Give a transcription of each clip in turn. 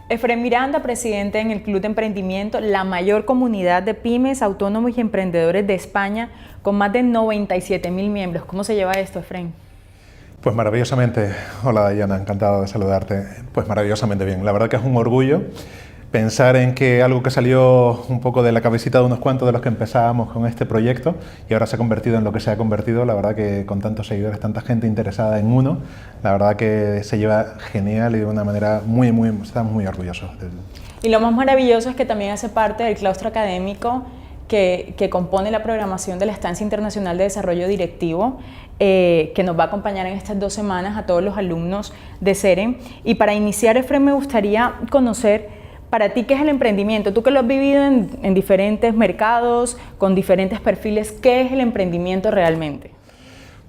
Efrén Miranda, presidente en el Club de Emprendimiento, la mayor comunidad de pymes, autónomos y emprendedores de España, con más de 97.000 miembros. ¿Cómo se lleva esto, Efrén? Pues maravillosamente. Hola, Dayana, encantado de saludarte. Pues maravillosamente bien. La verdad que es un orgullo pensar en que algo que salió un poco de la cabecita de unos cuantos de los que empezábamos con este proyecto y ahora se ha convertido en lo que se ha convertido. La verdad que con tantos seguidores, tanta gente interesada en uno, la verdad que se lleva genial y de una manera estamos muy orgullosos. Y lo más maravilloso es que también hace parte del claustro académico que compone la programación de la Estancia Internacional de Desarrollo Directivo, que nos va a acompañar en estas 2 semanas a todos los alumnos de CEREN. Y para iniciar, Efrén, me gustaría conocer para ti qué es el emprendimiento. Tú que lo has vivido en diferentes mercados, con diferentes perfiles, ¿qué es el emprendimiento realmente?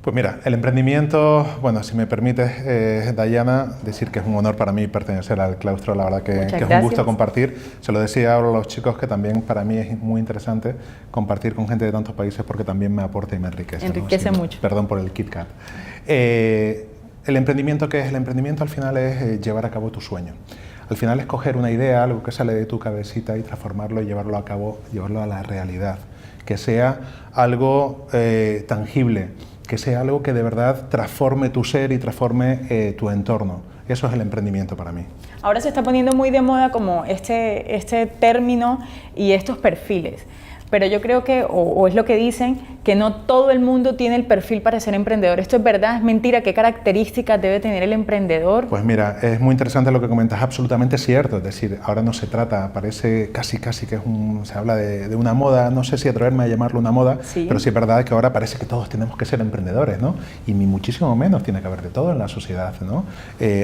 Pues mira, el emprendimiento, bueno, si me permites, Dayana, decir que es un honor para mí pertenecer al claustro, la verdad que es un gusto compartir. Se lo decía ahora a los chicos que también para mí es muy interesante compartir con gente de tantos países porque también me aporta y me enriquece. Enriquece mucho. Perdón por el KitKat. ¿El emprendimiento qué es? El emprendimiento al final es llevar a cabo tu sueño. Al final es coger una idea, algo que sale de tu cabecita y transformarlo y llevarlo a cabo, llevarlo a la realidad. Que sea algo tangible, que sea algo que de verdad transforme tu ser y transforme tu entorno. Eso es el emprendimiento para mí. Ahora se está poniendo muy de moda como este término y estos perfiles. Pero yo creo que, o es lo que dicen, que no todo el mundo tiene el perfil para ser emprendedor. ¿Esto es verdad? ¿Es mentira? ¿Qué características debe tener el emprendedor? Pues mira, es muy interesante lo que comentas, absolutamente cierto. Es decir, ahora no se trata, parece casi que se habla de una moda, no sé si atreverme a llamarlo una moda, sí, pero sí es verdad que ahora parece que todos tenemos que ser emprendedores, ¿no? Y ni muchísimo menos, tiene que haber de todo en la sociedad, ¿no?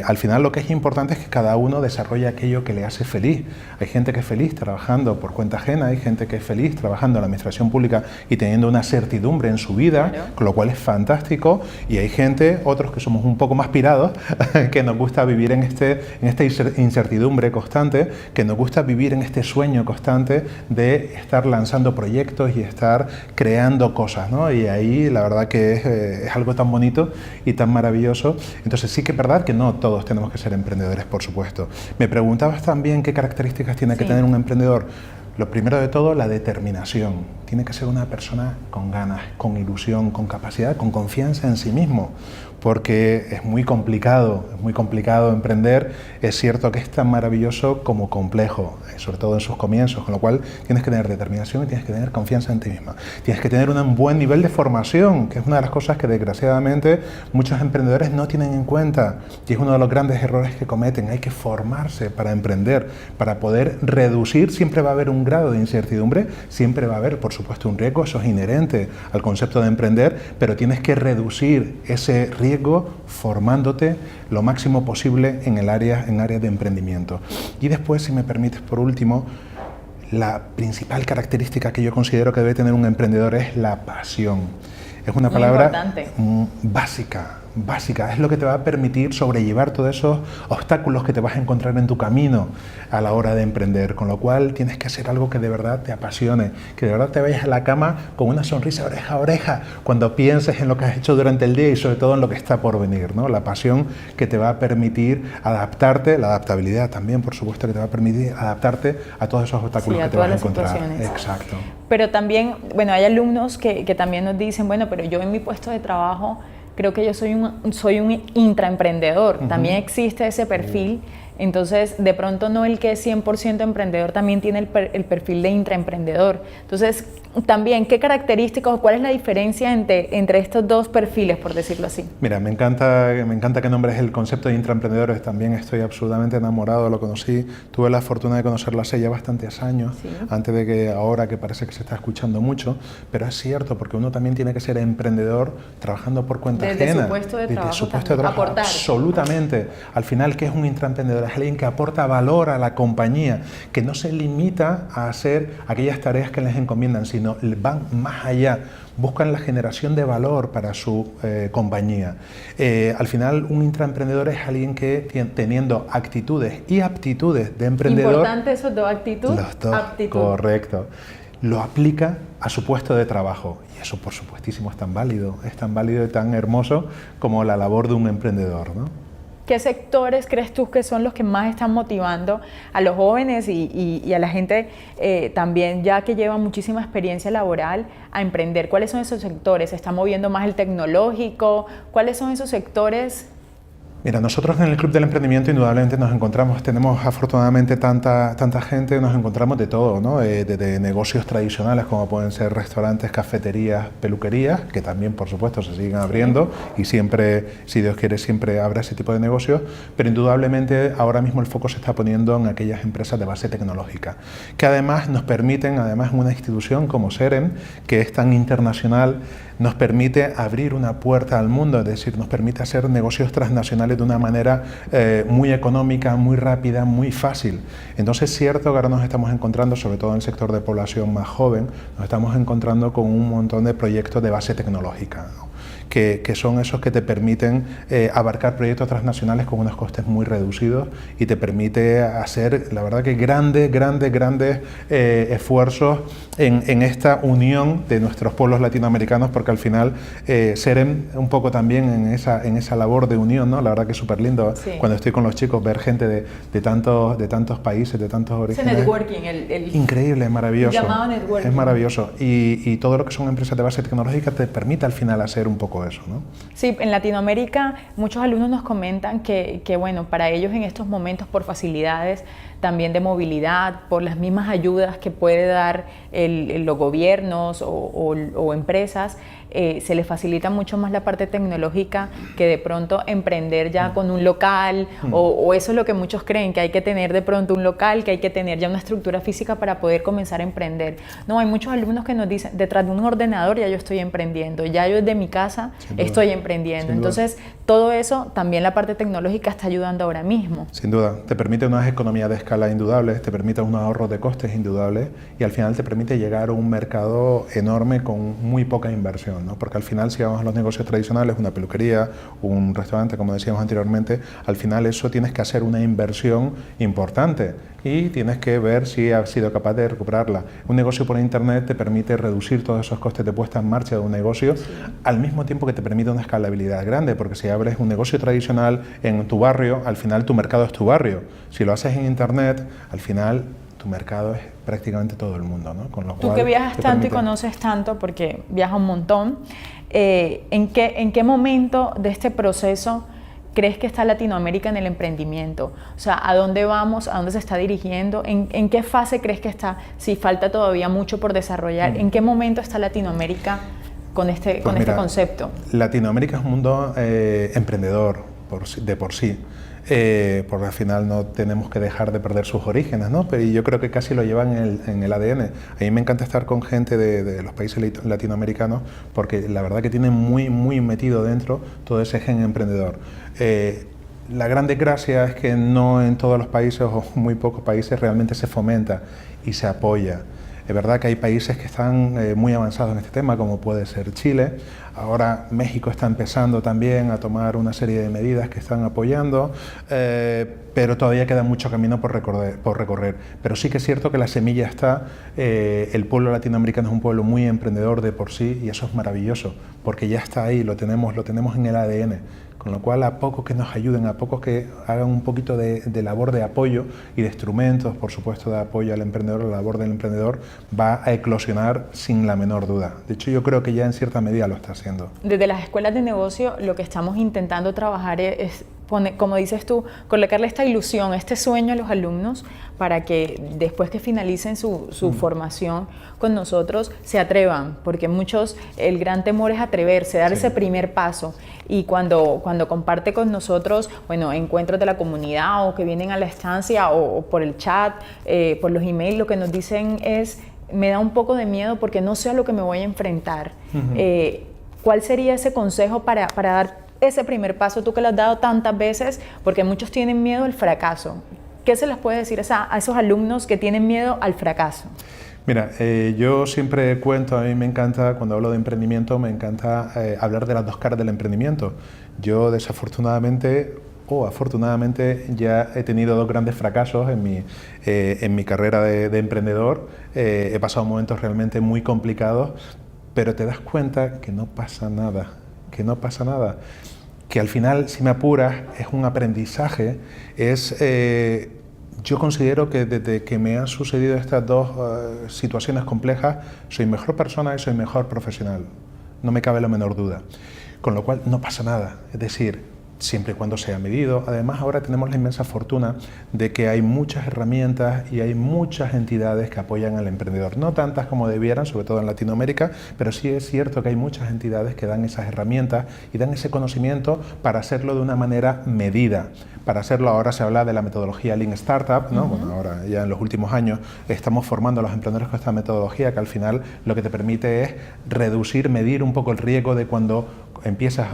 Al final lo que es importante es que cada uno desarrolle aquello que le hace feliz. Hay gente que es feliz trabajando por cuenta ajena, hay gente que es feliz trabajando en la administración pública y teniendo una certidumbre en su vida, claro, con lo cual es fantástico, y hay gente, otros que somos un poco más pirados, que nos gusta vivir en esta incertidumbre constante, que nos gusta vivir en este sueño constante de estar lanzando proyectos y estar creando cosas, ¿no? Y ahí la verdad que es algo tan bonito y tan maravilloso. Entonces sí que es verdad que no todos tenemos que ser emprendedores, por supuesto. Me preguntabas también qué características tiene que tener un emprendedor. Lo primero de todo, la determinación. Tiene que ser una persona con ganas, con ilusión, con capacidad, con confianza en sí mismo, porque es muy complicado emprender. Es cierto que es tan maravilloso como complejo, sobre todo en sus comienzos, con lo cual tienes que tener determinación y tienes que tener confianza en ti misma. Tienes que tener un buen nivel de formación, que es una de las cosas que desgraciadamente muchos emprendedores no tienen en cuenta, y es uno de los grandes errores que cometen. Hay que formarse para emprender, para poder reducir. Siempre va a haber un grado de incertidumbre, siempre va a haber, por supuesto, un riesgo, eso es inherente al concepto de emprender, pero tienes que reducir ese riesgo formándote lo máximo posible en áreas de emprendimiento. Y después, si me permites, por último, la principal característica que yo considero que debe tener un emprendedor es la pasión. Es una palabra básica, es lo que te va a permitir sobrellevar todos esos obstáculos que te vas a encontrar en tu camino a la hora de emprender, con lo cual tienes que hacer algo que de verdad te apasione, que de verdad te vayas a la cama con una sonrisa oreja a oreja cuando pienses en lo que has hecho durante el día y sobre todo en lo que está por venir, ¿no? La pasión que te va a permitir adaptarte, la adaptabilidad también, por supuesto, que te va a permitir adaptarte a todos esos obstáculos que te vas a encontrar. Situaciones. Exacto. Pero también, bueno, hay alumnos que también nos dicen, bueno, pero yo en mi puesto de trabajo creo que yo soy un intraemprendedor. También existe ese perfil. Entonces, de pronto no el que es 100% emprendedor también tiene el perfil de intraemprendedor. Entonces, también, ¿qué características o cuál es la diferencia entre estos dos perfiles, por decirlo así? Mira, me encanta que nombres el concepto de intraemprendedores. También estoy absolutamente enamorado, lo conocí, tuve la fortuna de conocerlo hace ya bastantes años, sí, antes de que ahora que parece que se está escuchando mucho, pero es cierto, porque uno también tiene que ser emprendedor trabajando por cuenta ajena. Desde su puesto de trabajo, aportar. Absolutamente. Al final, ¿qué es un intraemprendedor? Es alguien que aporta valor a la compañía, que no se limita a hacer aquellas tareas que les encomiendan, sino van más allá, buscan la generación de valor para su compañía. Al final, un intraemprendedor es alguien que, teniendo actitudes y aptitudes de emprendedor... Importante esos dos, actitud, aptitud. Correcto. Lo aplica a su puesto de trabajo. Y eso, por supuestísimo, es tan válido y tan hermoso como la labor de un emprendedor, ¿no? ¿qué sectores crees tú que son los que más están motivando a los jóvenes y a la gente también ya que lleva muchísima experiencia laboral a emprender? ¿Cuáles son esos sectores? ¿Se está moviendo más el tecnológico? ¿Cuáles son esos sectores? Mira, nosotros en el Club del Emprendimiento indudablemente nos encontramos, tenemos afortunadamente tanta gente, nos encontramos de todo, ¿no? De negocios tradicionales como pueden ser restaurantes, cafeterías, peluquerías, que también por supuesto se siguen abriendo y siempre, si Dios quiere, siempre habrá ese tipo de negocios, pero indudablemente ahora mismo el foco se está poniendo en aquellas empresas de base tecnológica, que además nos permiten, además una institución como SEREN, que es tan internacional, nos permite abrir una puerta al mundo, es decir, nos permite hacer negocios transnacionales de una manera muy económica, muy rápida, muy fácil. Entonces es cierto que ahora nos estamos encontrando, sobre todo en el sector de población más joven, nos estamos encontrando con un montón de proyectos de base tecnológica, ¿no? que son esos que te permiten abarcar proyectos transnacionales con unos costes muy reducidos y te permite hacer, la verdad que grandes esfuerzos en esta unión de nuestros pueblos latinoamericanos, porque al final SEREN un poco también en esa labor de unión, ¿no? La verdad que es súper lindo cuando estoy con los chicos ver gente de tantos países, de tantos orígenes. Ese networking, increíble, maravilloso. Llamado networking. Es maravilloso y todo lo que son empresas de base tecnológica te permite al final hacer un poco eso, ¿no? Sí, en Latinoamérica muchos alumnos nos comentan que bueno, para ellos en estos momentos por facilidades también de movilidad, por las mismas ayudas que puede dar los gobiernos o empresas, se les facilita mucho más la parte tecnológica que de pronto emprender ya con un local o eso es lo que muchos creen, que hay que tener de pronto un local, que hay que tener ya una estructura física para poder comenzar a emprender. No, hay muchos alumnos que nos dicen, detrás de un ordenador ya yo estoy emprendiendo, ya yo desde mi casa estoy emprendiendo. Entonces, todo eso, también la parte tecnológica está ayudando ahora mismo. Sin duda, te permite unas economías de escala indudables, te permite unos ahorros de costes indudables y al final te permite llegar a un mercado enorme con muy poca inversión, ¿no? Porque al final, si vamos a los negocios tradicionales, una peluquería, un restaurante, como decíamos anteriormente, al final eso tienes que hacer una inversión importante y tienes que ver si has sido capaz de recuperarla. Un negocio por internet te permite reducir todos esos costes de puesta en marcha de un negocio, al mismo tiempo que te permite una escalabilidad grande, porque si abres un negocio tradicional en tu barrio, al final tu mercado es tu barrio. Si lo haces en internet, al final tu mercado es prácticamente todo el mundo, ¿no? Con lo Tú cual, que viajas tanto y conoces tanto, porque viajas un montón, ¿en qué momento de este proceso crees que está Latinoamérica en el emprendimiento? O sea, ¿a dónde vamos? ¿A dónde se está dirigiendo? ¿En qué fase crees que está? Si falta todavía mucho por desarrollar, ¿en qué momento está Latinoamérica con este concepto? Latinoamérica es un mundo emprendedor de por sí. Porque al final no tenemos que dejar de perder sus orígenes, ¿no? Pero yo creo que casi lo llevan en el ADN. A mí me encanta estar con gente de los países latinoamericanos porque la verdad que tienen muy metido dentro todo ese gen emprendedor. La gran desgracia es que no en todos los países o muy pocos países realmente se fomenta y se apoya. Es verdad que hay países que están muy avanzados en este tema, como puede ser Chile. Ahora México está empezando también a tomar una serie de medidas que están apoyando, pero todavía queda mucho camino por recorrer. Pero sí que es cierto que la semilla está, el pueblo latinoamericano es un pueblo muy emprendedor de por sí y eso es maravilloso, porque ya está ahí, lo tenemos en el ADN. Con lo cual, a pocos que nos ayuden, a pocos que hagan un poquito de labor de apoyo y de instrumentos, por supuesto, de apoyo al emprendedor, la labor del emprendedor va a eclosionar sin la menor duda. De hecho, yo creo que ya en cierta medida lo está haciendo. Desde las escuelas de negocio, lo que estamos intentando trabajar es como dices tú, colocarle esta ilusión, este sueño a los alumnos para que después que finalicen su formación con nosotros se atrevan, porque muchos, el gran temor es atreverse, dar ese primer paso. Y cuando comparte con nosotros, bueno, encuentros de la comunidad o que vienen a la estancia o por el chat, por los emails, lo que nos dicen es, me da un poco de miedo porque no sé a lo que me voy a enfrentar. ¿Cuál sería ese consejo para dar ese primer paso, tú que lo has dado tantas veces, porque muchos tienen miedo al fracaso? ¿Qué se les puede decir a esos alumnos que tienen miedo al fracaso? Mira, yo siempre cuento, a mí me encanta, cuando hablo de emprendimiento, me encanta hablar de las dos caras del emprendimiento. Yo desafortunadamente o afortunadamente ya he tenido dos grandes fracasos en mi carrera de emprendedor. He pasado momentos realmente muy complicados, pero te das cuenta que no pasa nada, que al final, si me apuras, es un aprendizaje, yo considero que desde que me han sucedido estas dos situaciones complejas, soy mejor persona y soy mejor profesional. No me cabe la menor duda. Con lo cual no pasa nada. Es decir, siempre y cuando sea medido. Además, ahora tenemos la inmensa fortuna de que hay muchas herramientas y hay muchas entidades que apoyan al emprendedor. No tantas como debieran, sobre todo en Latinoamérica, pero sí es cierto que hay muchas entidades que dan esas herramientas y dan ese conocimiento para hacerlo de una manera medida. Para hacerlo, ahora se habla de la metodología Lean Startup, ¿no? Bueno, ahora ya en los últimos años estamos formando a los emprendedores con esta metodología que al final lo que te permite es reducir, medir un poco el riesgo de cuando empiezas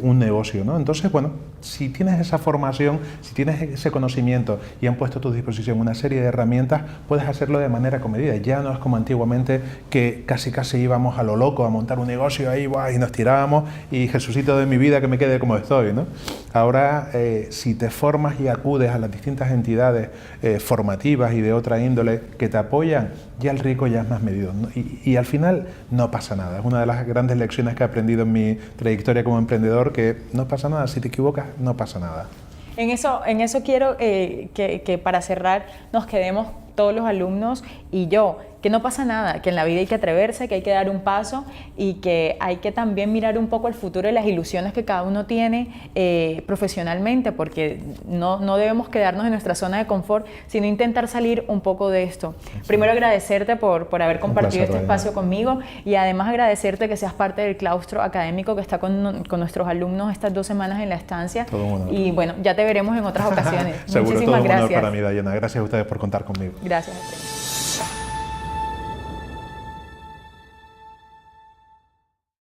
un negocio, ¿no? Entonces, bueno, si tienes esa formación, si tienes ese conocimiento y han puesto a tu disposición una serie de herramientas, puedes hacerlo de manera comedida. Ya no es como antiguamente que casi íbamos a lo loco a montar un negocio ahí y nos tirábamos y Jesucito de mi vida que me quede como estoy, ¿no? Ahora, si te formas y acudes a las distintas entidades formativas y de otra índole que te apoyan, ya el riesgo ya es más medido, ¿no? Y al final no pasa nada. Es una de las grandes lecciones que he aprendido en mi trayectoria como emprendedor, que no pasa nada. Si te equivocas, no pasa nada. En eso quiero que para cerrar nos quedemos todos los alumnos y yo, que no pasa nada, que en la vida hay que atreverse, que hay que dar un paso y que hay que también mirar un poco el futuro y las ilusiones que cada uno tiene profesionalmente, porque no debemos quedarnos en nuestra zona de confort, sino intentar salir un poco de esto. Primero agradecerte por haber compartido este espacio conmigo y además agradecerte que seas parte del claustro académico que está con nuestros alumnos estas 2 semanas en la estancia. Y bueno, ya te veremos en otras ocasiones. Seguro, Muchísimas todo un honor gracias. para mí, Dayana. Gracias a ustedes por contar conmigo. Gracias.